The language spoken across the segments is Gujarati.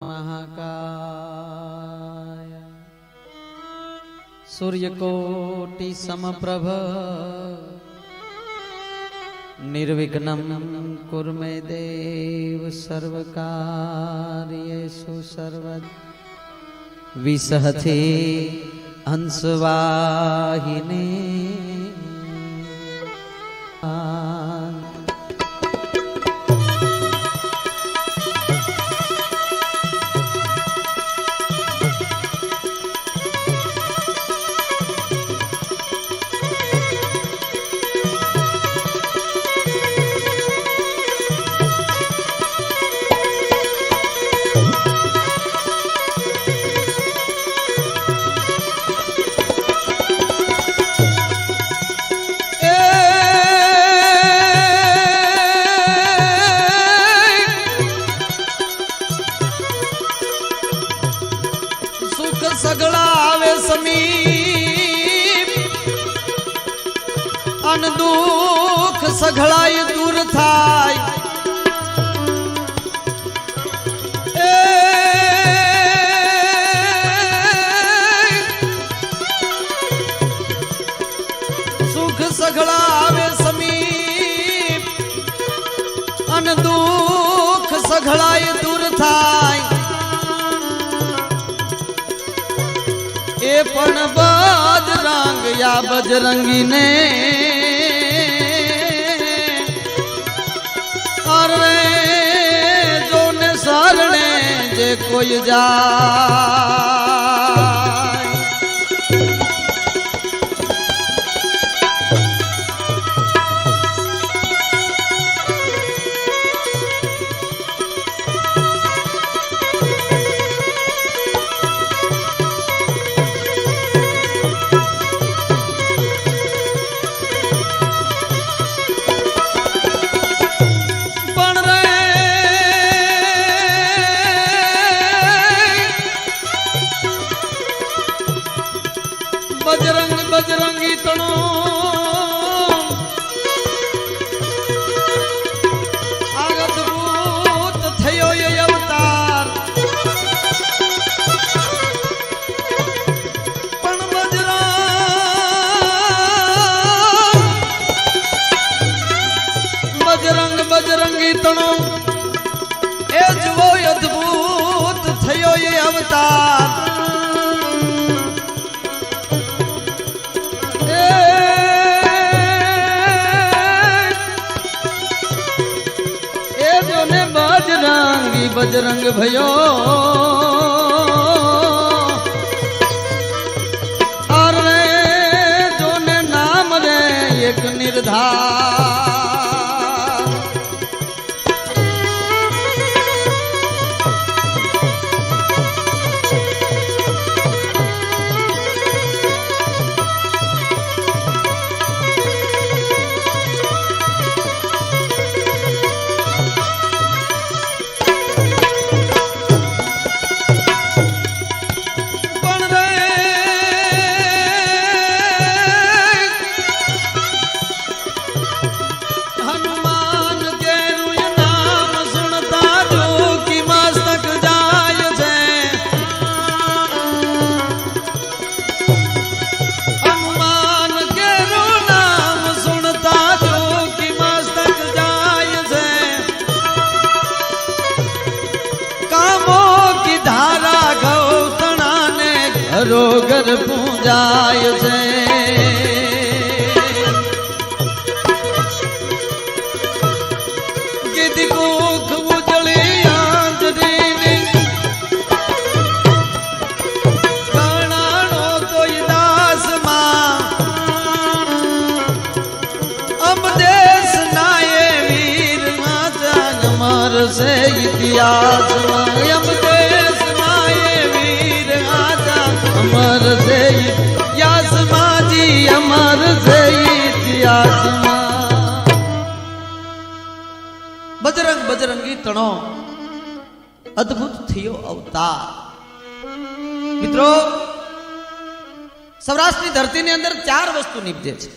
महाकाय सूर्यकोटि समप्रभ निर्विघ्नं कुरु मे देव सर्वकार्येषु सर्वदा विसहते हंसवाहिनी सगळा आवे समीप अन दुख सगळाय दूर थाय सुख सगळा आवे समीप अन दुख सगळाय दूर थाय ए पण बजरंग या बजरंगी ने अरे जो ने शरणे जे कोई जाय बजरंगी तणो आगत भूत थयो ये अवतार पण बजरंग बजरंगी तणो ए जुवो अद्भुत थयो ये अवतार बजरंगी बजरंग भयो और जो ने नाम रे एक निर्धार रोगर पूजाय से गिद्ध कोख उजळे आंजरीनी गणानो कोई दास मां अब देश नाये वीर माता अमर से इतिहास अब देश नाये वीर माता अमर से यासमा जी अमर से इतिहास बजरंग बजरंगी तणो अद्भुत थियो अवतार। मित्रों सौराष्ट्र धरती ने अंदर 4 वस्तु निपजे छे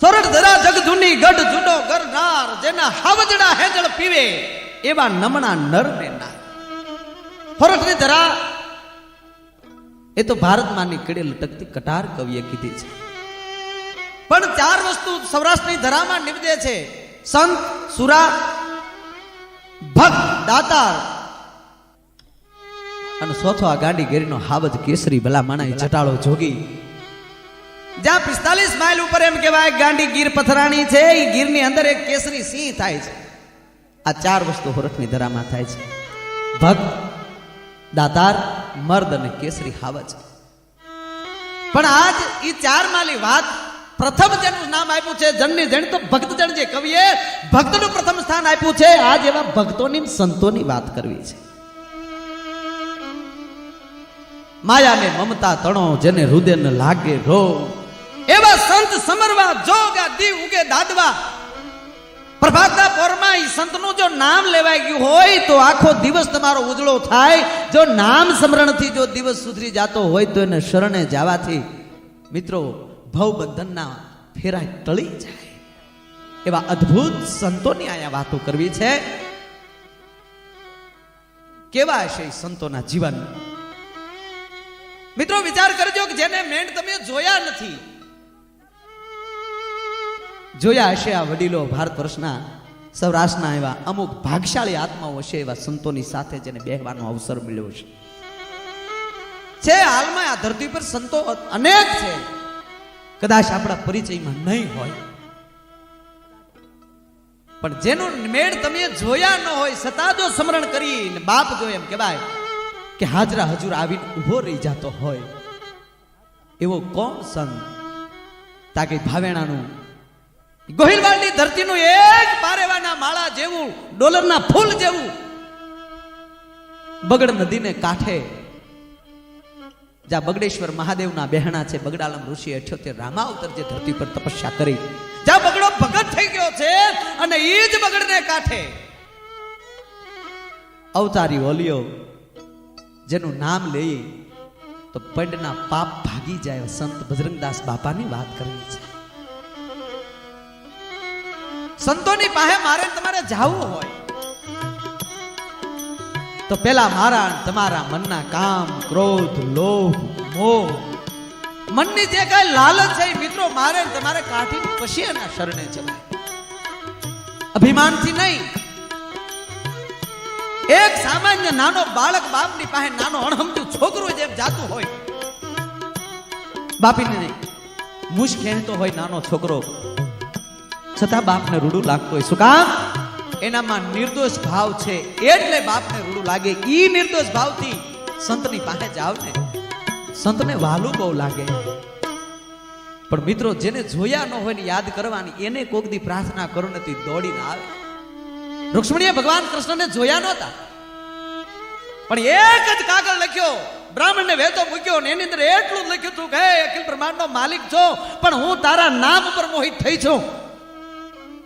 सोरठ धरा जग धुनी गढ़ जुडो गरनार जेना हावजड़ा हेजड़ पीवे एवा नमणा नर ने ना સોરઠની ધરા એ તો ભારતમાંની કડે લટકતી કટાર કવિએ કીધી છે. પણ ચાર વસ્તુ સૌરાષ્ટ્રની ધરામાં નિપજે છે: સંત, સુરા, ભક્ત, દાતાર અને ચોથો આ ગાંડી ગેરીનો હાવજ કેસરી ભલા માણા જટાળો જોગી. જ્યાં 45 માઇલ ઉપર એમ કહેવાય ગાંડી ગીર પથરાણી છે, એ ગીરની અંદર એક કેસરી સિંહ થાય છે. આ ચાર વસ્તુ સોરઠની ધરામાં થાય છે: ભક્ત, દાતાર, મર્દ અને કેસરી હાવજ. પણ આજ એ ચાર માલી વાત પ્રથમ જેનું નામ આપ્યું છે જણની જણ, તો ભક્ત જણ જે કવિએ ભક્તનું પ્રથમ સ્થાન આપ્યું છે. આજ એવા ભક્તોની સંતોની વાત કરવી છે. માયાને મમતા તણો જેને હૃદય ન લાગે રો, એવા સંત સમરવા જોગા દીવ ઉગે દાદવા. પ્રભાતના પોરમાં એ સંતનું જો નામ લેવાઈ ગયું હોય તો આખો દિવસ તમારો ઉજળો થાય. જો નામ સ્મરણથી જો દિવસ સુધરી જતો હોય તો એને શરણે જવાથી મિત્રો ભવબંધનના ફેરા ટળી જાય. એવા અદ્ભુત સંતોની અહીંયા વાતો કરવી છે. કેવા હશે સંતોના જીવન? મિત્રો વિચાર કરજો કે જેને મેંડ તમે જોયા નથી, જોયા હશે આ વડીલો ભારત વર્ષના સૌરાષ્ટ્રના એવા અમુક ભાગશાળી આત્માઓ હશે એવા સંતોની સાથે જેને બેહવાનો અવસર મળ્યો છે. હાલમાં આ ધરતી પર સંતો અનેક છે, કદાચ આપણા પરિચયમાં નહીં હોય, પણ જેનું મેળ તમે જોયા ન હોય છતાં જો સ્મરણ કરીને બાપ જો એમ કહેવાય કે હાજરા હજુર આવીને ઉભો રહી જતો હોય, એવો કોણ સંત? તાકે ભાવેણાનું ગોહિલવાડની ધરતીનું એક પારેવાના માળા જેવું, ડોલરના ફૂલ જેવું બગડ નદીને કાંઠે જ્યાં બગડેશ્વર મહાદેવના બહેણા છે, બગડાલમ ઋષિ 78 રામાવતર જે ધરતી પર તપસ્યા કરી, જ્યાં બગડો ભગત થઈ ગયો છે, અને એ જ બગડને કાંઠે અવતારી ઓલિયો જેનું નામ લઈ તો પંડના પાપ ભાગી જાય સંત બજરંગદાસ બાપાની વાત કરવી છે. સંતોની પાસે મારે તમારે જાવું હોય તો પેલા મારા તમારા મનના કામ, ક્રોધ, લોભ, મોહ, મનની જે કઈ લાલચ છે મિત્રો મારે તમારે કાઢી પછી એના શરણે જવાય, અભિમાનથી નહીં. એક સામાન્ય નાનો બાળક બાપની પાસે નાનો અણહમતું છોકરું જેમ જાતું હોય, બાપીને નહીં મુશ કહેતો હોય નાનો છોકરો, છતાં બાપને રૂડું લાગતું હોય. શું કામ? એનામાં નિર્દોષ ભાવ છે એટલે બાપને રૂડું લાગે. ઈ નિર્દોષ ભાવથી સંતની પાસે જાવ ને, સંતને વાલું બહુ લાગે. પણ મિત્રો જેને જોયા ન હોય ને યાદ કરવાની, એને કોક દી પ્રાર્થના કરો ને તે દોડીને આવે. રૂક્ષ્મણીએ ભગવાન કૃષ્ણને જોયા નહોતા, પણ એક જ કાગળ લખ્યો, બ્રાહ્મણને વેતો મૂક્યો ને એની અંદર એટલું જ લખ્યું હતું કે હે અખિલ બ્રહ્માંડનો માલિક છો, પણ હું તારા નામ ઉપર મોહિત થઈ છું.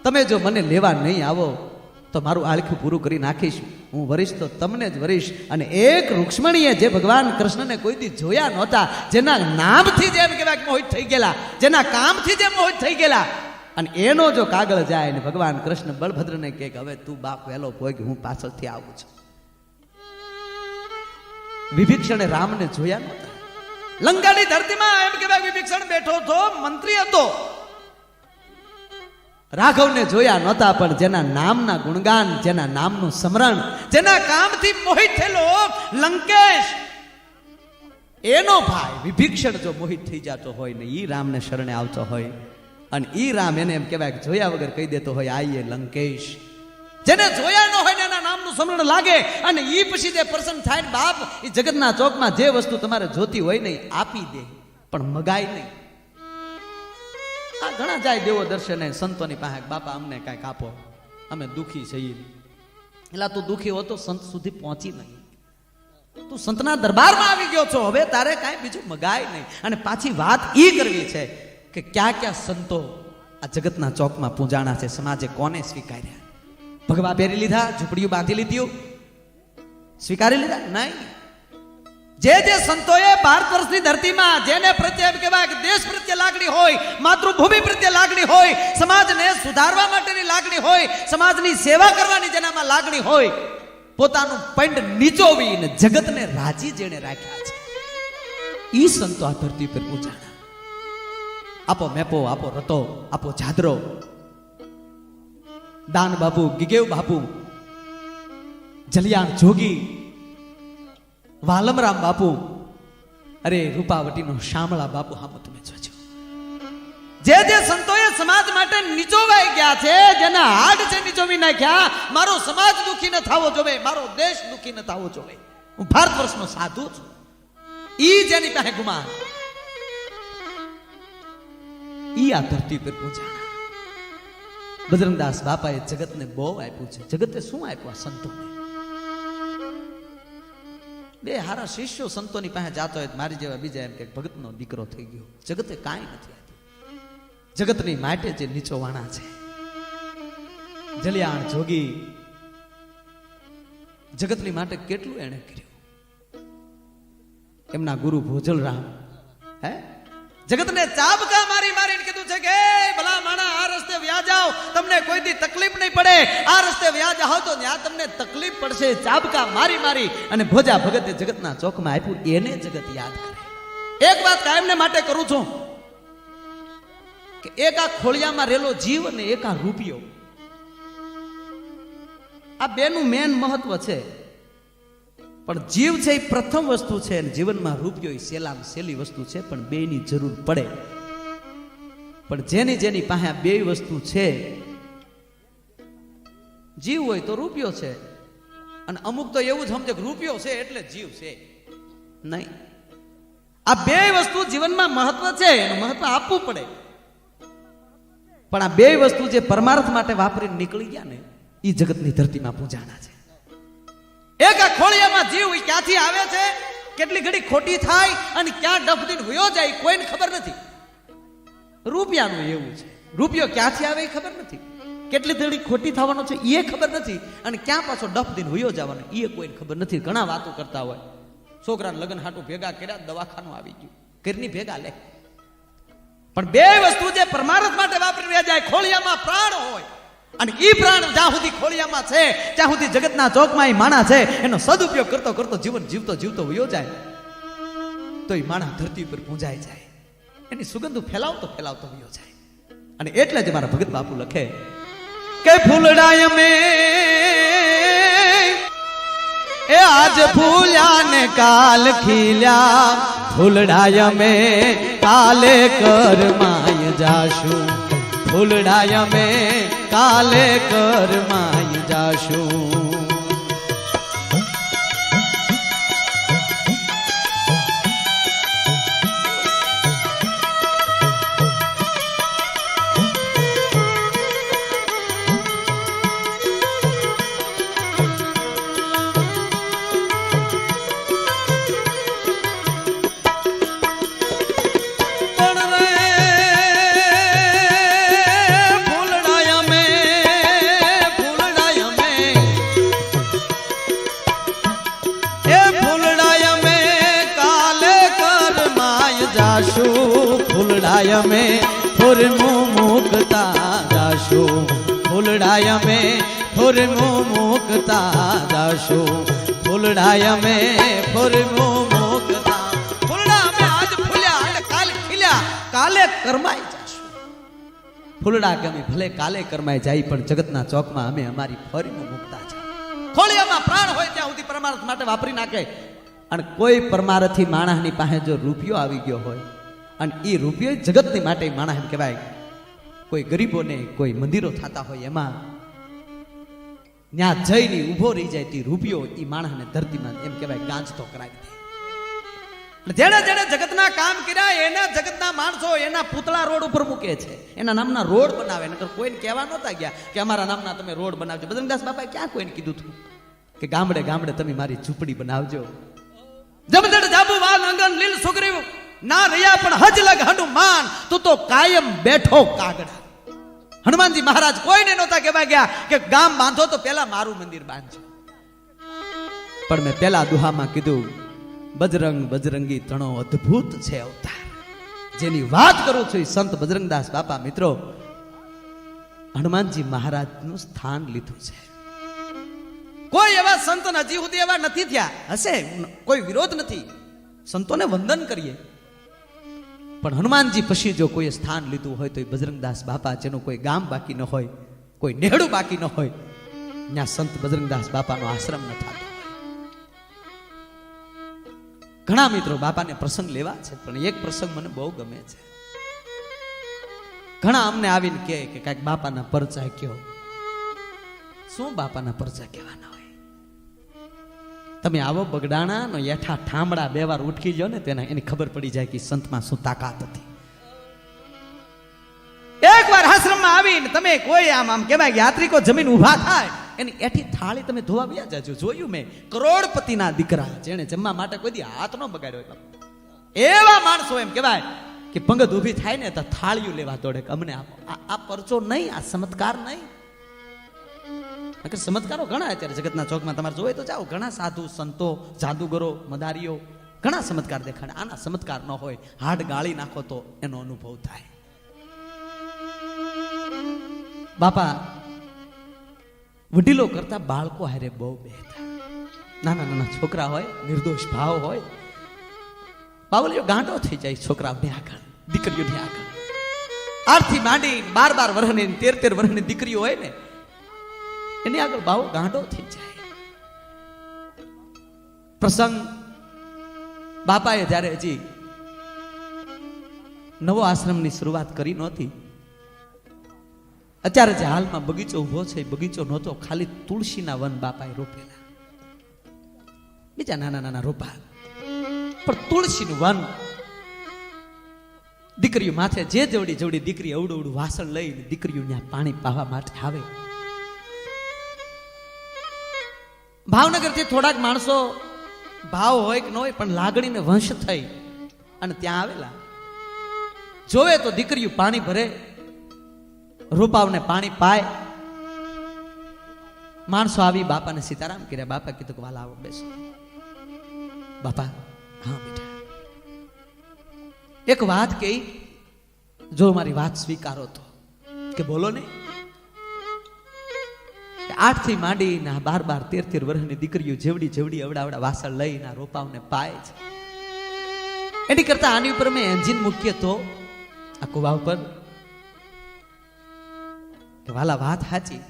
તમે જો મને લેવા નહીં આવો તો મારું આળખું પૂરું કરી નાખીશ. હું વરીશ તો તમને જ વરીશ. અને એક રૂક્ષ્મણીએ જે ભગવાન કૃષ્ણને કોઈ દી જોયા નહોતા, જેના નામથી જેમ કહેવાય મોહિત થઈ ગયેલા, જેના કામથી જેમ મોહિત થઈ ગયેલા, અને એનો જો કાગળ જાય ને ભગવાન કૃષ્ણ બળભદ્રને કહે કે હવે તું બાપ વહેલો પોગ, હું પાછળથી આવું છું. વિભીક્ષણે રામને જોયા નહોતા. લંકાની ધરતીમાં એમ કહેવાય વિભીક્ષણ બેઠો હતો, મંત્રી હતો. રાઘવને જોયા નહોતા, પણ જેના નામના ગુણગાન, જેના નામનું સ્મરણ, જેના કામથી મોહિત થયેલો લંકેશ, એનો ભાઈ વિભીક્ષણ જો મોહિત થઈ જતો હોય ને ઈ રામને શરણે આવતો હોય, અને ઈ રામ એને એમ કહેવાય જોયા વગર કહી દેતો હોય આઈએ લંકેશ. જેને જોયા ન હોય ને એના નામનું સ્મરણ લાગે, અને ઈ પછી જે પ્રસન્ન થાય ને બાપ એ જગતના ચોકમાં જે વસ્તુ તમારે જોતી હોય ને આપી દે, પણ મગાય નહીં. આ ઘણા જાય દેવો દર્શને સંતોની પાસે, બાપા અમને કાંઈક આપો, અમે દુઃખી છીએ. એટલે તું દુઃખી હો તો સંત સુધી પહોંચી નહીં, તું સંતના દરબારમાં આવી ગયો છો, હવે તારે કાંઈ બીજું મગાય નહીં. અને પાછી વાત ઈ કરવી છે કે ક્યાં ક્યાં સંતો આ જગતના ચોકમાં પૂજાણા છે, સમાજે કોને સ્વીકાર્યા? ભગવા પહેરી લીધા, ઝૂંપડીઓ બાંધી લીધી, સ્વીકારી લીધા? નહીં. જે જે સંતોએ ભારત વર્ષની ધરતીમાં જેને પ્રત્યે એમ કહેવાય કે દેશ પ્રત્યે લાગણી હોય, માતૃભૂમિ પ્રત્યે લાગણી હોય, સમાજને સુધારવા માટેની લાગણી હોય, સમાજની સેવા કરવાની જેનામાં લાગણી હોય, પોતાનું પંડ નીચોવીને જગતને રાજી જેણે રાખ્યા છે ઈ સંતો આ ધરતી પર પૂજાણા. આપો મેપો, આપો રતો, આપો જાદરો, દાન બાપુ, ગીગેવ બાપુ, જલિયાણ જોગી, વાલમરામ બાપુ, અરે રૂપાવટીનો શામળા બાપુ, હા તમે જોજો. જે જે સંતોએ સમાજ માટે નીચોવાઈ ગયા છે, જેના હાડ છે નીચોવી નાખ્યા, મારો સમાજ દુખી ન થવો જોવે, મારો દેશ દુખી ન થવો જોવે. હું ભારત વર્ષનો સાધુ છું. ઈ જેની પાસે ગુમાન ઈ આ ધરતી પર પૂજાણા. બજરંગદાસ બાપાએ જગતને બહુ આપ્યું છે. જગતે શું આપ્યું આ સંતોને? બે હારા શિષ્યો સંતોની પાસે જાતો હોય મારી જેવા બીજા એમ કે ભગતનો દીકરો થઈ ગયો. જગતે કાંઈ નથી આપ્યું. જગતની માટે જે નીચોવાણા છે, જલિયાણ જોગી જગતની માટે કેટલું એણે કર્યું. એમના ગુરુ ભોજલરામ હે જગતને ચાબકા મારી મારીને કીધું છે કે ભલા માણા આ રસ્તે વ્યા જાઓ, તમને કોઈ દી તકલીફ નહીં પડે. આ રસ્તે વ્યા જાઓ તો ત્યાં તમને તકલીફ પડશે. ચાબકા મારી મારી અને ભોજા ભગતે જગતના ચોકમાં આપ્યું. એને જગત યાદ કરે. એક વાત કાયમને માટે કરું છું કે એક આ ખોળિયામાં રહેલો જીવ અને એક આ રૂપિયો, આ બેનું મેન મહત્વ છે. પણ જીવ છે એ પ્રથમ વસ્તુ છે અને જીવનમાં રૂપિયો એ સેલામ સેલી વસ્તુ છે. પણ બેની જરૂર પડે. પણ જેની જેની પાસે આ બે વસ્તુ છે, જીવ હોય તો રૂપિયો છે, અને અમુક તો એવું જ સમજે કે રૂપિયો છે એટલે જીવ છે. નહીં, આ બે વસ્તુ જીવનમાં મહત્વ છે, એનું મહત્વ આપવું પડે. પણ આ બે વસ્તુ જે પરમાર્થ માટે વાપરીને નીકળી ગયા ને, એ જગતની ધરતીમાં પૂજાણા છે. એક આ ખોળિયામાં જીવ ક્યાંથી આવે છે, કેટલી ઘડી ખોટી થાય અને ક્યાં ડફદીને હુયો જાય કોઈને ખબર નથી. રૂપિયાનું એવું છે. રૂપિયો ક્યાંથી આવે એ ખબર નથી, કેટલી ઘડી ખોટી થવાનો છે એ ખબર નથી, અને ક્યાં પાછો ડફદીને હુયો જવાનો એ કોઈને ખબર નથી. ઘણા વાતો કરતા હોય, છોકરાને લગ્ન હાટું ભેગા કર્યા, દવાખાનું આવી ગયું, ઘરની ભેગા લે. પણ બે વસ્તુ જે પરમાર્થ માટે વાપરી રહ્યા જાય, ખોળિયામાં પ્રાણ હોય અને ઈ પ્રાણ જ્યાં સુધી ખોળિયામાં છે ત્યાં સુધી જગતના ચોકમાં એ માણા છે, એનો સદુપયોગ કરતો કરતો જીવન જીવતો જીવતો વયો જાય તો એ માણા ધરતી પર પૂંજાઈ જાય, એની સુગંધ ફેલાવતો ફેલાવતો વયો જાય. અને એટલે જ મારા ભગત બાપુ લખે કે ફૂલડાય મે એ આજ ફૂલ્યા ને કાલ ખીલ્યા, ફૂલડાય મે કાલે કરમાય જાશું, ફૂલડાય મે કાલે કરમાય જાશું. ફૂલડાય મે ફુરમું મુકતા જાશું, ફૂલડાય મે ફુરમું મુકતા જાશું, ફૂલડાય મે ફુરમું મુકતા. ફૂલડા અમે આજ ફૂલ્યા અને કાલ ખીલ્યા, કાલે કરમાઈ જાશું. ફૂલડા કે અમે ભલે કાલે કરમાઈ જાય પણ જગતના ચોકમાં અમે અમારી ફરીનું મુકતા છે. ખોળિયામાં પ્રાણ હોય ત્યાં સુધી પરમાર્થ માટે વાપરી નાખે. અને કોઈ પરમાર્થી માણસની પાસે જો રૂપિયો આવી ગયો હોય અને એ રૂપિયો જગતની માટે માણસ એમ કહેવાય, કોઈ ગરીબોને કોઈ મંદિરો થતા હોય એમાં ત્યાં જઈને ઊભો રહી જાય તે રૂપિયો એ માણસને ધરતીમાં એમ કહેવાય ગાંજતો કરાવી દે. જેણે જેણે જગતના કામ કર્યા એના જગતના માણસો એના પૂતળા રોડ ઉપર મૂકે છે, એના નામના રોડ બનાવે. નકર કોઈને કહેવા નહોતા ગયા કે અમારા નામના તમે રોડ બનાવજો. બજરંગદાસ બાપાએ ક્યાં કોઈને કીધું હતું કે ગામડે ગામડે તમે મારી ઝૂંપડી બનાવજો. જમદડ જાબુ વાલ અંગન લીલ સુગ્રીવ ના રહ્યા પણ હજ લગ હનુમાન, તું તો કાયમ બેઠો કાગડા. હનુમાનજી મહારાજ કોઈને નહોતા કહેવા ગયા કે ગામ બાંધો તો પેલા મારું મંદિર બાંધજો. પણ મેં પેલા દુહામાં કીધું બજરંગ બજરંગી તણો અદ્ભુત છે અવતાર. જેની વાત કરું છું એ સંત બજરંગદાસ બાપા મિત્રો હનુમાનજી મહારાજનું સ્થાન લીધું છે. કોઈ એવા સંત હજી સુધી એવા નથી થયા. હશે, કોઈ વિરોધ નથી, સંતોને વંદન કરીએ. પણ હનુમાનજી પછી જો કોઈ સ્થાન લીધું હોય તો એ બજરંગદાસ બાપા, જેનું કોઈ ગામ બાકી ન હોય, કોઈ નેહડું બાકી ન હોય, ત્યાં સંત બજરંગદાસ બાપાનો આશ્રમ ન થતો. ઘણા મિત્રો બાપાને પ્રસંગ લેવા છે, પણ એક પ્રસંગ મને બહુ ગમે છે. ઘણા અમને આવીને કહે કે કાંઈક બાપાના પરચા કયો. શું બાપાના પરચા કહેવાના હોય? તમે આવો બગડાણા નો યઠા ઠામડા બે વાર ઉઠકી લ્યો ને, તેના એની ખબર પડી જાય કે સંતમાં શું તાકાત હતી. એક વાર આશ્રમમાં આવીને તમે કોઈ આમ કહેવાય યાત્રિકો જમીન ઊભા થાય, એની એઠી થાળી તમે ધોવા વ્યા જાજો. જોયું મેં, કરોડપતિના દીકરા જેને જમવા માટે કોઈ દી હાથ ન બગાડ્યો, એવા માણસો એમ કહેવાય કે પંગત ઊભી થાય ને તો થાળીઓ લેવા દોડે કે અમને આપો. આ પરચો નહીં, આ ચમત્કાર નહીં. ચમત્કારો ઘણા અત્યારે જગતના ચોકમાં તમારે જોવે તો જાઓ, ઘણા સાધુ સંતો, જાદુગરો, મદારીઓ ઘણા ચમત્કાર દેખાડે. આના ચમત્કાર ન હોય, હાડ ગાળી નાખો તો એનો અનુભવ થાય. બાપા વડીલો કરતા બાળકો હારે બહુ બેઠા. નાના નાના છોકરા હોય, નિર્દોષ ભાવ હોય, બાવલીઓ ગાંડો થઈ જાય છોકરાઓને આગળ, દીકરીઓને આગળ. 8 થી માંડી 12 વર્ષની 13 વર્ષની દીકરીઓ હોય ને, એની આગળ બાવો ગાંડો થઈ જાય. પ્રસંગ બાપાએ જ્યારે હજી નવો આશ્રમની શરૂઆત કરી નહોતી, અત્યારે જે હાલમાં બગીચો ઉભો છે, બગીચો નહોતો, ખાલી તુલસીના વન બાપાએ રોપેલા, બીજા નાના નાના રોપા, પણ તુલસીનું વન. દીકરીઓ માથે જે જવડી જવડી દીકરી અવડું અવડું વાસણ લઈને દીકરીઓ ત્યાં પાણી પાવા માટે આવે. ભાવનગરથી થોડાક માણસો, ભાવ હોય કે ન હોય પણ લાગણીને વંશ થઈ અને ત્યાં આવેલા. જોવે તો દીકરીઓ પાણી ભરે, રૂપાવને પાણી પાય. માણસો આવી બાપાને સીતારામ કર્યા. બાપા કીધું કે વાલા આવો, બેસો. બાપા, હા બેટા, એક વાત કહી, જો મારી વાત સ્વીકારો તો. કે બોલો ને. 8 થી માંડીને 12 13 વર્ષની દીકરીઓ જેવડી જેવડી અવડા વાસણ લઈને રોપાવને પાય છે. એની કરતા આની ઉપર મેં એન્જિન મૂકીએ તો આ કુવા ઉપર, કે વાલા વાત સાચી,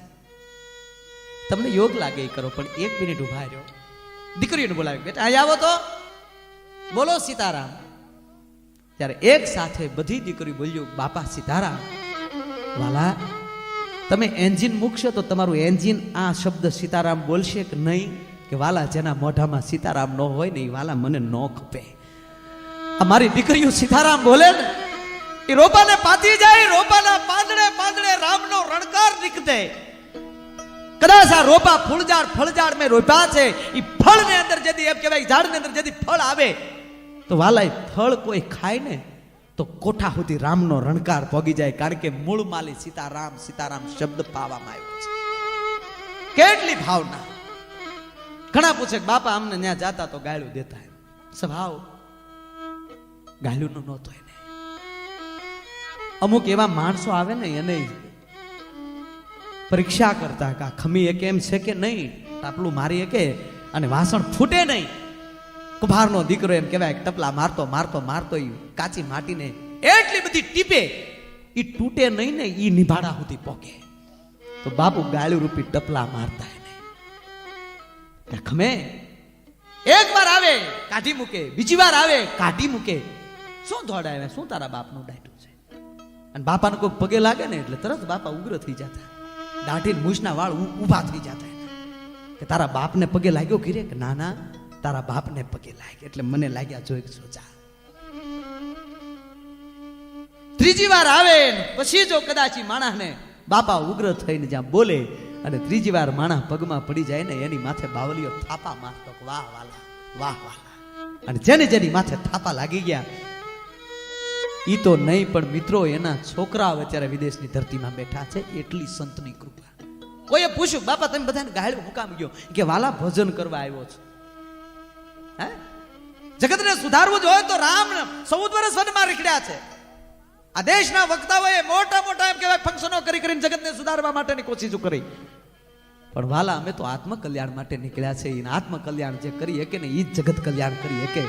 તમને યોગ લાગે એ કરો, પણ 1 મિનિટ ઉભા રહ્યો. દીકરીઓને બોલાવી, બેટા અહીં આવો તો, બોલો સીતારામ. ત્યારે એક સાથે બધી દીકરીઓ બોલ્યું, બાપા સીતારામ. વાલા, તમે એન્જિન મૂકશો તો તમારું એન્જિન આ શબ્દ સીતારામ બોલશે કે નહીં? કે વાલા, જેના મોઢામાં સીતારામ ન હોય ને એ વાલા મને ન ખપે. અમારી દીકરીઓ સીતારામ બોલે ને, એ રોપાને પાતી જાય, રોપાના પાંદડે પાંદડે રામનો રણકાર નીકળે. કદાચ આ રોપા ફળઝાડ મેં રોપ્યા છે, એ ફળને અંદર જેથી એમ કહેવાય ઝાડની અંદર જેથી ફળ આવે તો વાલા, ફળ કોઈ ખાય ને તો કોઠા સુધી રામનો રણકાર પોગી જાય. કારણ કે મૂળ માલી સીતારામ સીતારામ શબ્દ પાવામાં આવ્યો છે. કેટલી ભાવના. ઘણા પૂછે બાપા અમને ત્યાં જાતા તો ગાળ્યું દેતા, સ્વભાવ ગાળ્યું નહોતો એને. અમુક એવા માણસો આવે ને એને પરીક્ષા કરતા કે ખમી એકે એમ છે કે નહીં, ટાપલું મારી એકે અને વાસણ ફૂટે નહીં. કુભારનો દીકરો એમ કહેવાય, ટપલા મારતો મારતો મારતો એ કાચી માટીને એટલી બધી ટીપે, એ તૂટે નહીં ને એ નિભાડા સુધી પોકે. તો બાપુ ગાળ્યું રૂપી ટપલા મારતા એને ખમે. એક વાર આવે કાઢી મૂકે, બીજી વાર આવે કાઢી મૂકે. શું દોડાવે, શું તારા બાપનું ડાયટું છે? અને બાપાને કોઈ પગે લાગે ને એટલે તરત બાપા ઉગ્ર થઈ જતા, દાઢી મૂછના વાળ ઊભા થઈ જતા. કે તારા બાપને પગે લાગ્યો કીરે? કે ના ના, તારા બાપને પગે લાગે એટલે મને લાગ્યા જો એક સોચા. ત્રીજી વાર આવે પછી જો કદાચ માણસને બાપા ઉગ્ર થઈને જ્યાં બોલે અને ત્રીજી વાર માણસ પગમાં પડી જાય ને, એની માથે બાવલીઓ થાપા મારતો, વાહ વાલા, વાહ વાલા. અને જેની માથે થાપા લાગી ગયા ઈ તો નહીં, પણ મિત્રો એના છોકરાઓ અત્યારે વિદેશની ધરતીમાં બેઠા છે. એટલી સંતની કૃપા. કોઈએ પૂછ્યું, બાપા તમે બધાને ગાળ્યું હુકામ ગયો? કે વાલા, ભજન કરવા આવ્યો છું. હે, જગતને સુધારવું જોઈએ તો રામ 14 વર્ષ વનમાં નીકળ્યા છે. આ દેશના વક્તાઓએ મોટા મોટા એમ કહેવાય ફંક્શનો કરીને જગતને સુધારવા માટેની કોશિશો કરી. પણ વાલા અમે તો આત્મકલ્યાણ માટે નીકળ્યા છે. એને આત્મકલ્યાણ જે કરી શકે ને એ જ જગત કલ્યાણ કરી શકે.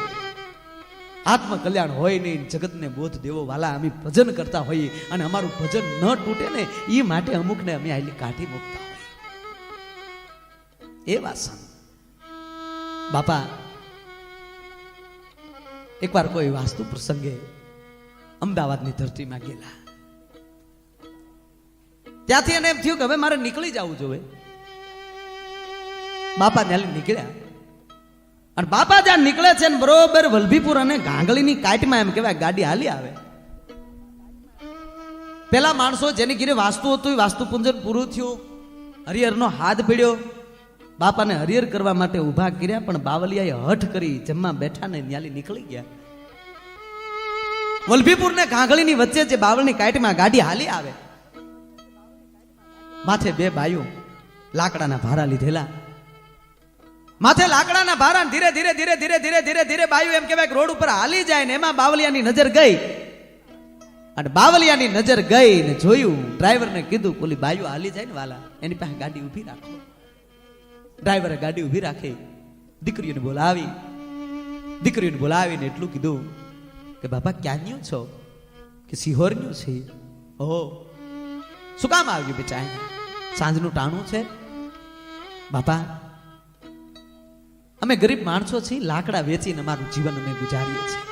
આત્મકલ્યાણ હોય નહીં, જગતને બોધ દેવો વાલા અમે ભજન કરતા હોઈએ અને અમારું ભજન ન તૂટે ને એ માટે અમુકને અમે આટલી કાઢી મૂકતા હોઈએ. એ વાસણ બાપા એકવાર કોઈ વાસ્તુ પ્રસંગે અમદાવાદની ધરતીમાં ગયેલા. ત્યાંથી એને એમ થયું કે હવે મારે નીકળી જવું જોઈએ. બાપા ત્યાં નીકળ્યા અને બાપા જ્યાં નીકળે છે ને બરોબર વલભીપુર અને ગાંગલીની કાટમાં એમ કહેવાય ગાડી હાલી આવે. પેલા માણસો જેની ઘીરે વાસ્તુ હતું એ વાસ્તુ પૂજન પૂરું થયું. હરિહરનો હાથ ભીડ્યો, બાપાને હરિહર કરવા માટે ઊભા કર્યા, પણ બાવલિયાએ હઠ કરી જમવા બેઠા ને ન્યાલી નીકળી ગયા. વલભીપુર ને ગાંગલીની વચ્ચે જે બાવળની કાટમાં ગાડી હાલી આવે, માથે બે બાયું લાકડાના ભારા લીધેલા. માથે લાકડાના ભારા ધીરે ધીરે ધીરે ધીરે ધીરે ધીરે ધીરે બાયું એમ કહેવાય રોડ ઉપર હાલી જાય ને એમાં બાવલિયાની નજર ગઈ. અને બાવલિયાની નજર ગઈ ને જોયું, ડ્રાઈવરને કીધું ઓલી બાયું હાલી જાય ને વાલા એની પાસે ગાડી ઊભી રાખો. ડ્રાઈવરે ગાડી ઊભી રાખી, દીકરીઓને બોલાવીને એટલું કીધું કે બાપા ક્યાંનું છો? કે સિહોરનું છે. ઓહો, શું કામ આવ્યું બેટા? સાંજનું ટાણું છે. બાપા અમે ગરીબ માણસો છીએ, લાકડા વેચીને અમારું જીવન અમે ગુજારીએ છીએ.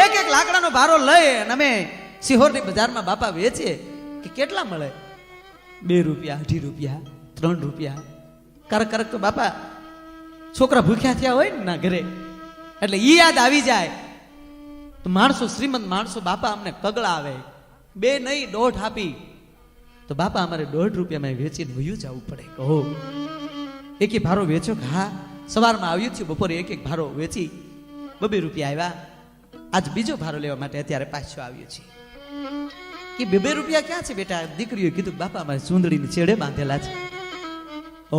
એક એક લાકડાનો ભારો લઈ અને અમે સિહોરની બજારમાં બાપા વેચીએ. કે કેટલા મળે? 2 રૂપિયા, 2.5 રૂપિયા, 3 રૂપિયા. કરક કરક તો બાપા છોકરા ભૂખ્યા થયા હોય ને ના ઘરે, એટલે ઈ યાદ આવી જાય તો માણસો, શ્રીમંત માણસો બાપા અમને કગળા આવે. 2 નહીં 1.5 આપી તો બાપા અમારે 1.5 રૂપિયામાં વેચીને વયું જવું પડે. કહો એક ભારો વેચો? હા, સવારમાં આવ્યું છે, બપોરે એક ભારો વેચી 2 રૂપિયા આવ્યા. આજ બીજો ભારો લેવા માટે અત્યારે પાછો આવ્યો છે. કે 2 રૂપિયા ક્યાં છે બેટા? દીકરીએ કીધું બાપા અમારે ચૂંદડીની છેડે બાંધેલા છે.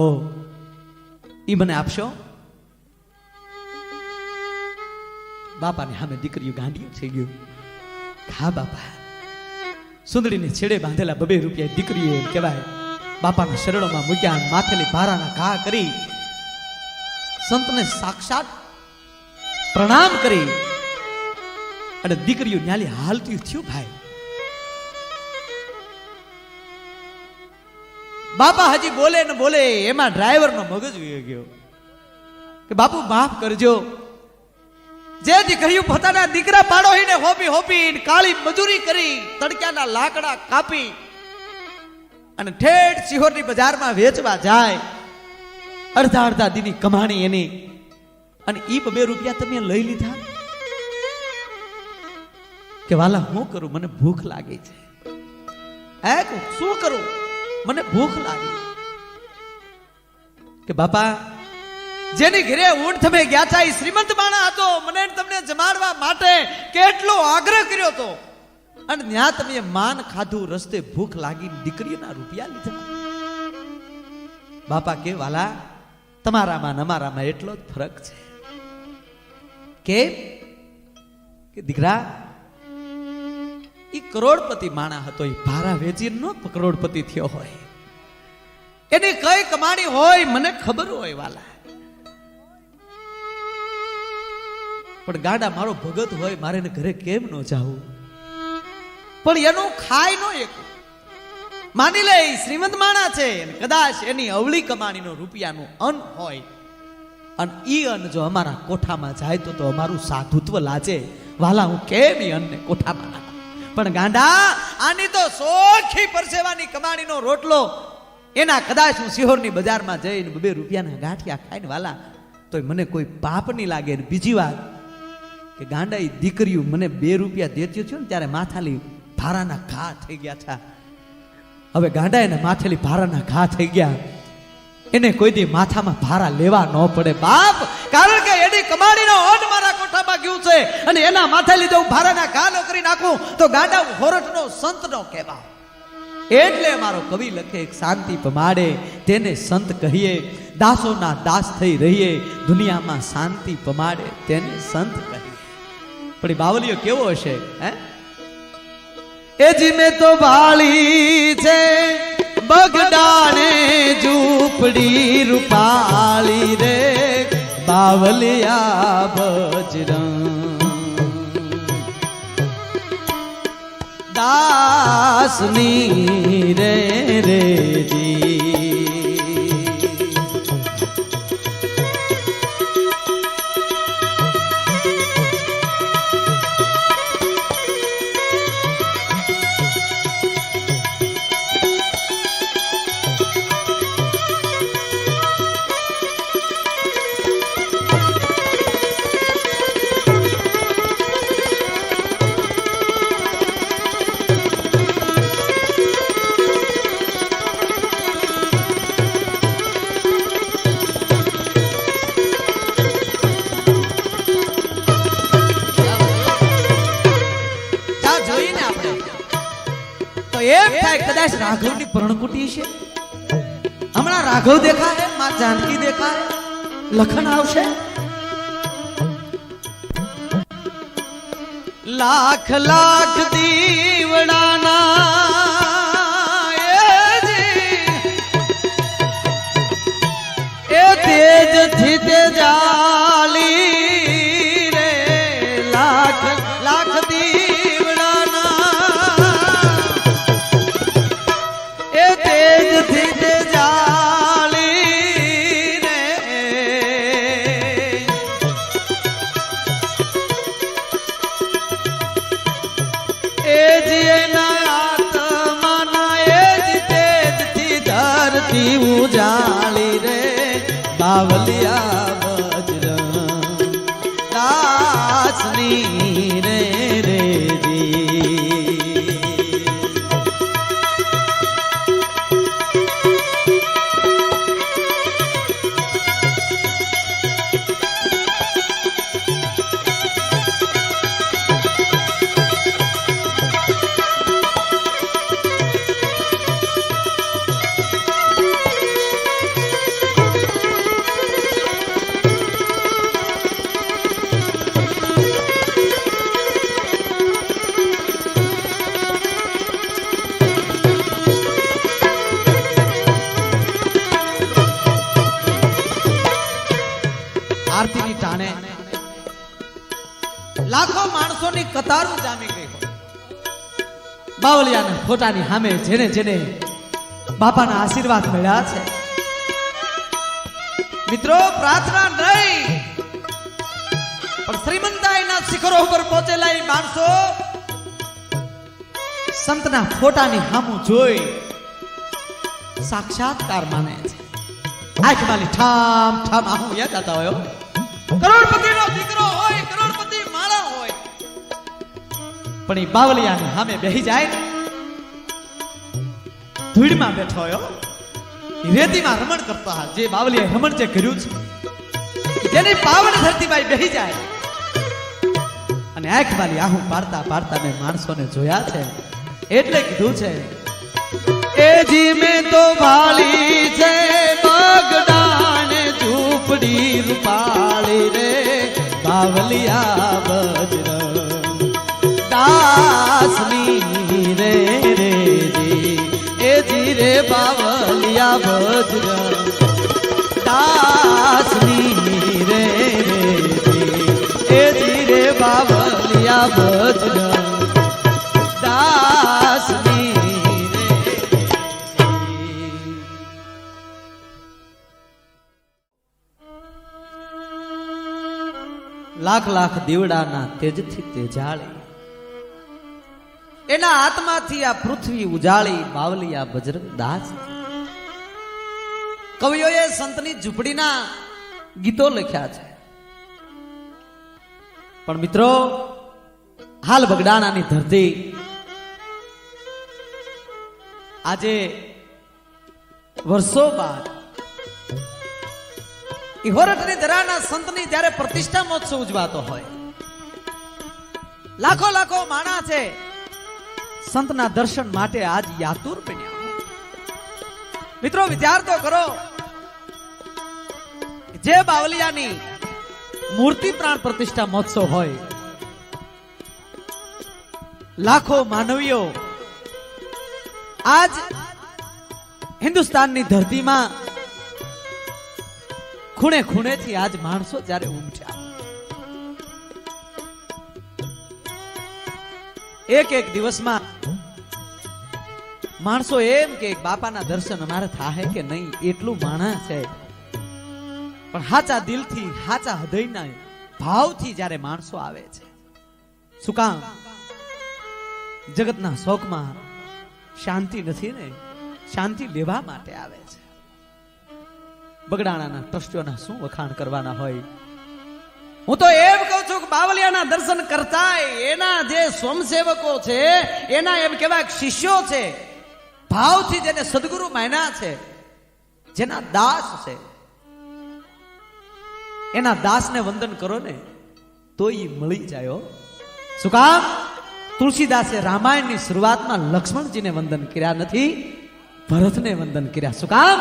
ઓ ઈ મને આપશો? બાપાને સામે દીકરીઓ ગાંડિયું થઈ ગયું. હા બાપા, સુંદડીની છેડે બાંધેલા 2 રૂપિયા દીકરીએ એમ કહેવાય બાપાના શરણોમાં મૂક્યા. માથેલી ભારાના ઘા કરી સંતને સાક્ષાત પ્રણામ કરી અને દીકરીઓ ન્યાલી હાલતી થયું. ભાઈ બાપા હજી બોલે ને બોલે એમાં ડ્રાઈવરનો મગજ વહી ગયો કે બાપુ માફ કરજો. જે દીકરીઓ પોતાના દીકરા પાડોહીને હોપી કાળી મજૂરી કરી, તડક્યાના લાકડા કાપી અને ઠેઠ સિહોરની બજારમાં વેચવા જાય, અડધા દીની કમાણી એની, અને ઈ 2 રૂપિયા તમે લઈ લીધા. કે વાલા હું કરું, મને ભૂખ લાગી છે. શું કરું, મને ભૂખ લાગી. કે બાપા જેની ઘરે ઊંટ તમે ગયા હતા એ શ્રીમંત માણા હતો, મને તમને જમાડવા માટે કેટલો આગ્રહ કર્યો હતો, અને ત્યાં તમે માન ખાધું, રસ્તે ભૂખ લાગી, દીકરીના રૂપિયા લીધા. બાપા કે વાલા તમારામાં ને અમારામાં એટલો જ ફરક છે. કેમ? કે દીકરા ઈ કરોડપતિ માણા હતો, એ ભારા વેચીને નો કરોડપતિ થયો હોય. એની કઈ કમાણી હોય મને ખબર હોય વાલા, પણ ગાડા મારો ભગત હોય, મારે ઘરે કેમ ન જાવું? પણ એનું ખાય નો એક. માની લે શ્રીમંત માણા છે, કદાચ એની અવળી કમાણીનો રૂપિયાનું અન્ન હોય, અને ઈ અન્ન જો અમારા કોઠામાં જાય તો અમારું સાધુત્વ લાજે. વાલા હું કેમ ઈ અન્નને કોઠામાં નાખું? પણ ગાંડા આની તો સોખી પરસેવાની કમાણીનો રોટલો, એના કદાચ હું સિહોરની બજારમાં જઈને 2 રૂપિયાના ગાંઠિયા ખાઈને વાલા તો મને કોઈ પાપ નહીં લાગે. બીજી વાત કે ગાંડા ઈ દીકરીઓ મને 2 રૂપિયા દેતી થયો ને ત્યારે માથાલી ભારાના ઘા થઈ ગયા હતા. હવે ગાંડા એને માથેલી ભારાના ઘા થઈ ગયા, એને કોઈ દી માથામાં ભારા લેવા ન પડે બાપ, કારણ કે એની કમાણીનો અન્ન મારા કોઠામાં ગયું છે, અને એના માથે લીધે હું ભારાના ઘા ન કરી નાખું તો ગાંડા હોરઠનો સંતનો કહેવા. એટલે મારો કવિ લખે એક શાંતિ પમાડે તેને સંત કહીએ, દાસોના દાસ થઈ રહીએ, દુનિયામાં શાંતિ પમાડે તેને સંત કહીએ. પણ બાવલીઓ કેવો હશે? એ જી મેં તો વાળી છે બગડાને જુ ઝૂંપડી રૂપાળી રે બાવલિયા બજરંગ દાસની રે રેજી એમ થાય કદાચ રાઘવની પરણકુટી છે હમણાં રાઘવ દેખાય માં જાનકી દેખાય લખન આવશે લાખ લાખ દીવડાના એ તેજ થી તેજાલી રે લાખ લાખ ઉજાળી રે બાવલિયા બજરંગ દાસની રે રેજી આરતીની ટાણે લાખો માણસોની કતારો જામી ગઈ બાવલિયાના ફોટાની સામે જેને જેને બાપાના આશીર્વાદ મળ્યા છે મિત્રો પ્રાર્થના નહીં પણ શ્રીમંતાઈના શિખરો ઉપર પહોંચેલા એ માણસો સંતના ફોટાની સામું જોઈ સાક્ષાત્કાર માને છે આંખમાંથી ઠામ ઠામ આહું યાદ આવતા હોય કરોડપતિનો દીકરો હોય કરોડપતિ માળા હોય પણ એ બાવલિયાની સામે બેહી જાય ધૂળમાં બેઠો હોય રેતીમાં રમણ કરતા હા જે બાવલિયાએ રમણ જે કર્યું છે જેની પાવન ધરતીમાં બેહી જાય અને આંખમાંથી આહું પાડતા પાડતા મેં માણસોને જોયા છે એટલે કીધું છે એ જી મેં તો ભાળી છે બગડાને ઝૂંપડી રૂપાળી રે બાવલિયા બજરંગ દાસની રે રેજી એ જી રે બાવલિયા બજરંગ દાસની રે રેજી એ જી રે બાવલિયા બજરંગ દાસની લાખ લાખ દીવડાના તેજથી તેજાળી એના આત્માથી આ પૃથ્વી ઉજાળી બાવલિયા બજરંગ દાસ કવિઓએ સંતની ઝૂંપડીના ગીતો લખ્યા છે પણ મિત્રો હાલ બગડાણાની ધરતી આજે વર્ષો બાદ હોરઠની ધરાના સંતની જ્યારે પ્રતિષ્ઠા મહોત્સવ ઉજવાતો હોય લાખો લાખો માણસ છે સંતના દર્શન માટે આજ યાતુર બન્યા મિત્રો વિચાર તો કરો જે બાવલિયાની મૂર્તિ પ્રાણ પ્રતિષ્ઠા મહોત્સવ હોય લાખો માનવીઓ આજ હિન્દુસ્તાનની ધરતીમાં ખૂણે ખૂણેથી આજ માણસો જ્યારે ઉમટ્યા, એક દિવસમાં માણસો એમ કે બાપાના દર્શન અમારે થાય કે નહીં, એટલું માણસ છે. પણ હાચા દિલથી, હાચા હૃદયના ભાવથી જ્યારે માણસો આવે છે, શું કામ? જગતના શોકમાં શાંતિ નથી ને, શાંતિ લેવા માટે આવે છે. બગડાણાના ટ્રસ્ટીઓના શું વખાણ કરવાના હોય? હું તો એમ કહું છું કે બાવલિયાના દર્શન કરતા એના જે સ્વયંસેવકો છે, એના એમ કહેવાય શિષ્યો છે, ભાવથી જેને સદગુરુ માન્યા છે, જેના દાસ છે, એના દાસને વંદન કરો ને તો એ મળી જાય. શું કામ? તુલસીદાસે રામાયણની શરૂઆતમાં લક્ષ્મણજીને વંદન કર્યા નથી, ભરતને વંદન કર્યા. શું કામ?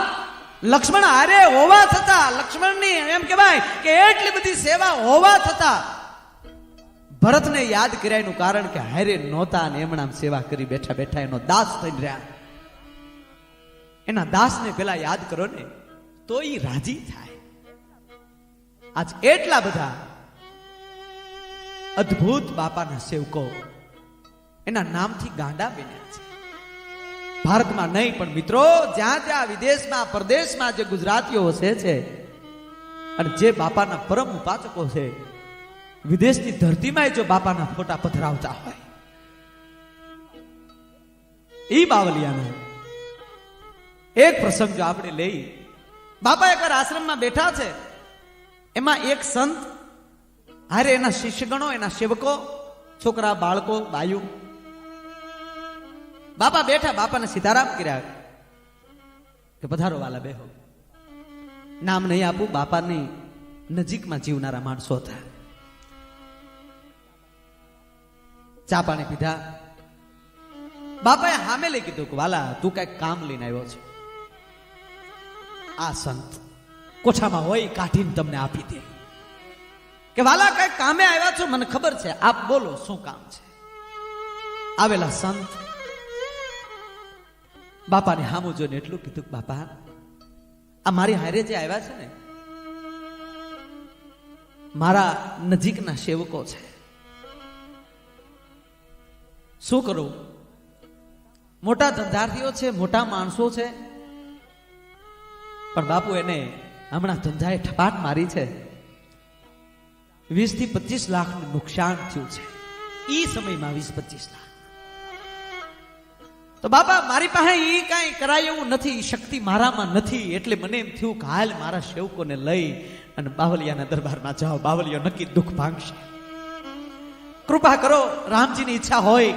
લક્ષ્મણ હારે હોવા છતાં, લક્ષ્મણની એમ કહેવાય કે એટલી બધી સેવા હોવા છતાં ભરતને યાદ કર્યાનું કારણ કે હારે નહોતા અને એમણે સેવા કરી બેઠા બેઠા એનો દાસ થઈ રહ્યા. એના દાસને પેલા યાદ કરો ને તો એ રાજી થાય. આજ એટલા બધા અદ્ભુત બાપાના સેવકો એના નામથી ગાંડા બન્યા છે. ભારતમાં નહીં પણ મિત્રો, જ્યાં જ્યાં વિદેશમાં, પરદેશમાં જે ગુજરાતીઓ વસે છે અને જે બાપાના પરમ ઉપાસકો છે, વિદેશની ધરતીમાં જો બાપાના ફોટા પધરાવતા હોય, એ બાવલિયાના એક પ્રસંગ જો આપણે લઈ, બાપા એકવાર આશ્રમમાં બેઠા છે, એમાં એક સંત હારે એના શિષ્યગણો, એના સેવકો, છોકરા, બાળકો, બાયુ, બાપા બેઠા, બાપાને સીતારામ કર્યા કે પધારો વાલા બેહો. નામ નહીં આપું, બાપાની નજીકમાં જીવનારા માણસો હતા. ચા પાણી પીધા. બાપાએ સામે લઈ કીધું કે વાલા તું કઈક કામ લઈને આવ્યો છે, આ સંત કોઠામાં હોય કાઢીને તમને આપી દે. કે વાલા કઈક કામે આવ્યા છો, મને ખબર છે, આપ બોલો શું કામ છે. આવેલા સંત બાપાને હામું જોઈને એટલું કીધું કે બાપા આ મારી હારે જે આવ્યા છે ને, મારા નજીકના સેવકો છે, શું કરું? મોટા ધંધાર્થીઓ છે, મોટા માણસો છે, પણ બાપુ એને હમણાં ધંધાએ ઠપાટ મારી છે, 20 થી 25 લાખનું નુકસાન થયું છે. ઈ સમયમાં 20-25 લાખ. તો બાપા મારી પાસે ઈ કાંઈ કરાય એવું નથી, શક્તિ મારામાં નથી, એટલે મને એમ થયું કે હાલ મારા સેવકોને લઈ અને બાવલિયાના દરબારમાં જાઓ, બાવલિયો નક્કી દુઃખ ભાંગશે. કૃપા કરો, રામજીની ઈચ્છા હોય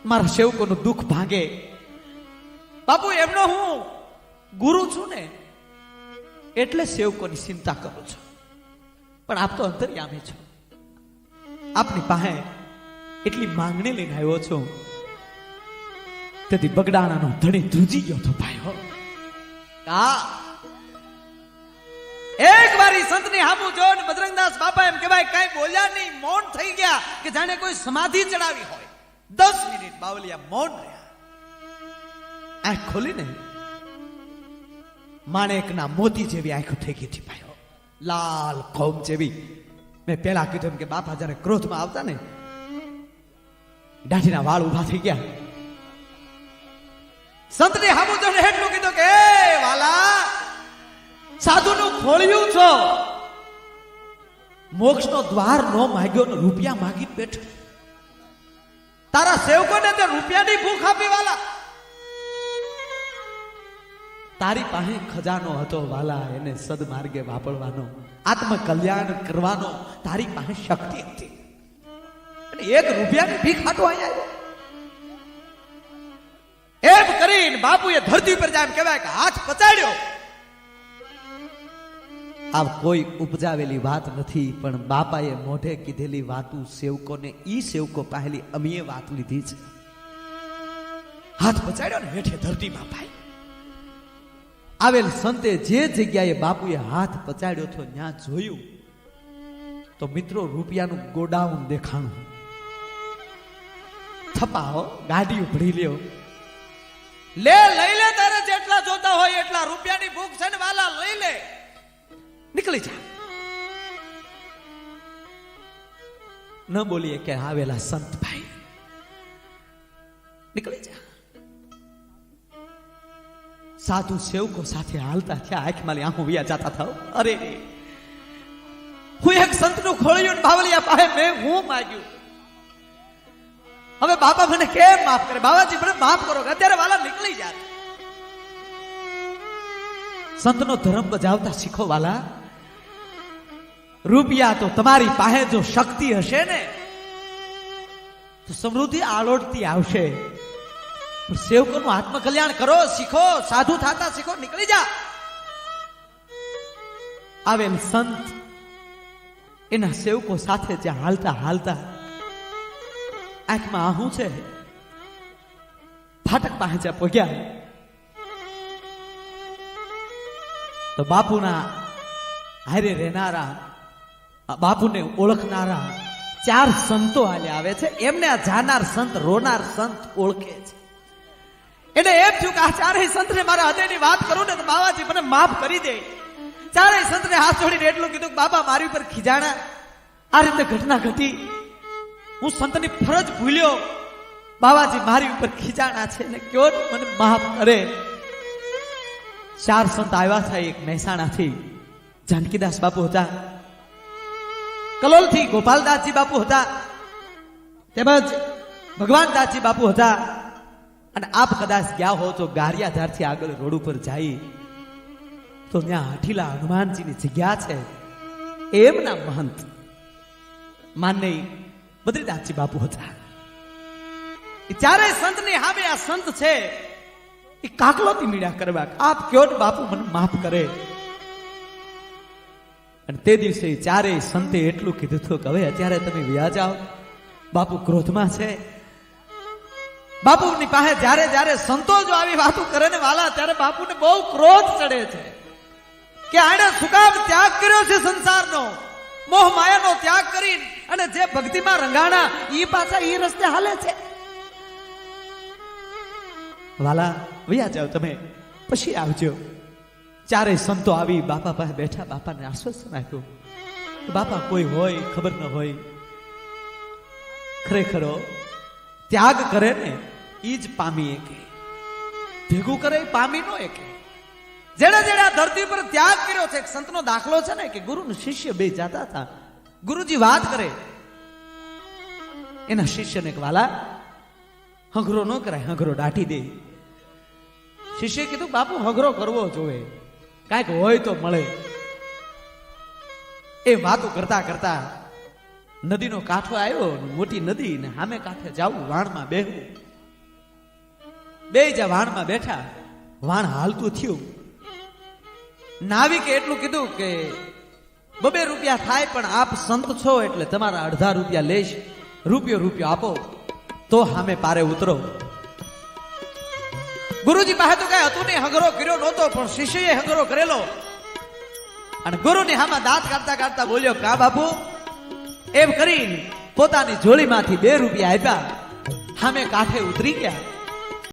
મારા સેવકોનું દુઃખ ભાંગે. બાપુ એમનો હું ગુરુ છું ને, એટલે સેવકોની ચિંતા કરું છું, પણ આપ તો અંતર્યામી છો, આપની પાસે એટલી માંગણી લઈને આવ્યો છું. તેથી બગડાણાનો ધણી ધ્રુજી ગયો તો ભાઈ. એક વારી સંતની હામું જો ને બજરંગદાસ બાપા એમ કહેવાય કઈ બોલ્યા નહીં, મૌન થઈ ગયા કે જાણે કોઈ સમાધિ ચડાવી હોય. 10 મિનિટ બાવલિયા મૌન રહ્યા. આંખ ખોલીને માણેકના મોતી જેવી આંખો થઈ ગઈ હતી ભાઈઓ, લાલ કોમ જેવી. મેં પેલા કીધું કે બાપા જયારે ક્રોધમાં આવતા ને, દાઢીના વાળ ઉભા થઈ ગયા. સંતની હામું જોઈને એટલું કીધું કે એ વાલા, સાધુનું ખોળ્યું છો, મોક્ષનો દ્વાર નો માગ્યો ને રૂપિયા માગી બેઠો. તારા સેવકોને તે રૂપિયાની ભૂખ આપી વાલા. તારી પાસે ખજાનો હતો વાલા, એને સદમાર્ગે વાપરવાનો, આત્મકલ્યાણ કરવાનો તારી પાસે શક્તિ હતી, અને 1 રૂપિયાની ભીખ હાટો અહીંયા આવ્યો. એમ કરીને બાપુએ ધરતી પર જાય એમ કહેવાય કે હાથ પચાડ્યો. આ કોઈ ઉપજાવેલી વાત નથી, પણ બાપાએ મોઢે કીધેલી વાતું સેવકોને, ઈ સેવકો પહેલી અમીએ વાત લીધી છે. હાથ પચાડ્યો ને હેઠે ધરતીમાં ભાઈ. આવેલ સંતે જે જગ્યાએ બાપુએ હાથ પચાડ્યો હતો ત્યાં જોયું તો મિત્રો રૂપિયાનું ગોડાઉન દેખાણું. થપાઓ ગાડી ઉભરી લ્યો, લઈ લે, તારે જેટલા જોતા હોય એટલા રૂપિયાની ભૂખ છે ને વાલા, લઈ લે. નીકળી જા. ન બોલીએ કે આવેલા સંત ભાઈ, નીકળી જા. સાધુ સેવકો સાથે હાલતા થયા, આંખમાં આંખો વિયા જાતા થાવ. અરે હું એક સંતનું ખોળ્યું બાવલિયા પાસે મેં હું માગ્યું. હવે બાપા મને કેમ માફ કરે? બાબાજી મને માફ કરો. અત્યારે વાલા નીકળી જા. સંતનો ધર્મ બજાવતા શીખો વાલા. રૂપિયા તો તમારી પાસે જો શક્તિ હશે ને તો સમૃદ્ધિ આલોટતી આવશે. સેવકોનું આત્મકલ્યાણ કરો, શીખો, સાધુ થતા શીખો. નીકળી જા. આવેલ સંત એના સેવકો સાથે જ્યાં હાલતા હાલતા આંખમાં આહું છે. ફાટક પાસે જ્યાં પહોંચ્યા તો બાપુના હારે રહેનારા, બાપુને ઓળખનારા 4 સંતો હાલે આવે છે. એમને આ જાનાર સંત, રોનાર સંત ઓળખે છે. એને એમ થયું કે આ 4 સંતને મારા હૃદયની વાત કરું ને તો બાબાજી મને માફ કરી દે. 4 સંતને હાથ જોડીને એટલું કીધું કે બાબા મારી ઉપર ખીજાણા, આ રીતે ઘટના ઘટી, હું સંતની ફરજ ભૂલ્યો, બાબાજી મારી ઉપર ખીજાણા છે ને કયો મને માફ કરે. 4 સંત આવ્યા હતા. એક મહેસાણાથી જાનકીદાસ બાપુ હતા, કલોલથી ગોપાલદાસજી બાપુ હતા, તેમજ ભગવાનદાસજી બાપુ હતા. અને આપ કદાચ ગયા હો તો ગારિયાધારથી આગળ રોડ ઉપર જાય તો ત્યાં હઠીલા હનુમાનજીની જગ્યા છે. એમના મહંત માનનીય બદ્રીદાસજી બાપુ હતા. એ 4 સંતની સામે આ સંત છે એ કાકલોતી મીડા કરવા, આપ કયો બાપુ મને માફ કરે. અને તે દિવસે 4 સંતે એટલું કીધું હતું કે હવે અત્યારે તમે વ્યા જાઓ, બાપુ ક્રોધમાં છે. બાપુની પાસે જ્યારે જ્યારે સંતો જો આવી વાતો કરે ને વાલા, ત્યારે બાપુને બહુ ક્રોધ ચડે છે કે આણે શું કામ ત્યાગ કર્યો છે સંસારનો, મોહ માયાનો ત્યાગ કરી અને જે ભક્તિમાં રંગાણા ઈ પાછા ઈ રસ્તે હાલે છે. વાલા વ્યા જાઓ તમે, પછી આવજો. 4 સંતો આવી બાપા પાસે બેઠા, બાપાને આશ્વાસન આપ્યું. બાપા કોઈ હોય ખબર ન હોય, ખરેખરો ત્યાગ કરે ને ઈ જ પામી એકે, ભેગું કરે એ પામી નો એકે. જેને જેને આ ધરતી પર ત્યાગ કર્યો છે, સંતનો દાખલો છે ને કે ગુરુ શિષ્ય બે જાતા હતા. ગુરુજી વાત કરે, એના શિષ્યને કે વાલા હગરો ન કરાય, હગરો દાટી દે. શિષ્ય કીધું બાપુ હગરો કરવો જોવે, કાંઈક હોય તો મળે. એ વાતો કરતા કરતા નદીનો કાંઠો આવ્યો, મોટી નદી ને સામે કાંઠે જાવું, વાણમાં બેહવું. બે જ્યાં વાણમાં બેઠા, વાણ હાલતું થયું. નાવિકે એટલું કીધું કે 2 રૂપિયા થાય પણ આપ સંત છો એટલે તમારા અડધા રૂપિયા લેશ, રૂપિયો આપો તો સામે પારે ઉતરો. ગુરુજી પાસે તો કઈ હતું નહીં, હગરો કર્યો નહોતો, પણ શિષ્યએ હગરો કરેલો. અને ગુરુની હામાં દાંત કાઢતા કાઢતા બોલ્યો, કા બાપુ, એમ કરીને પોતાની જોડીમાંથી 2 રૂપિયા આપ્યા, સામે કાંઠે ઉતરી ગયા.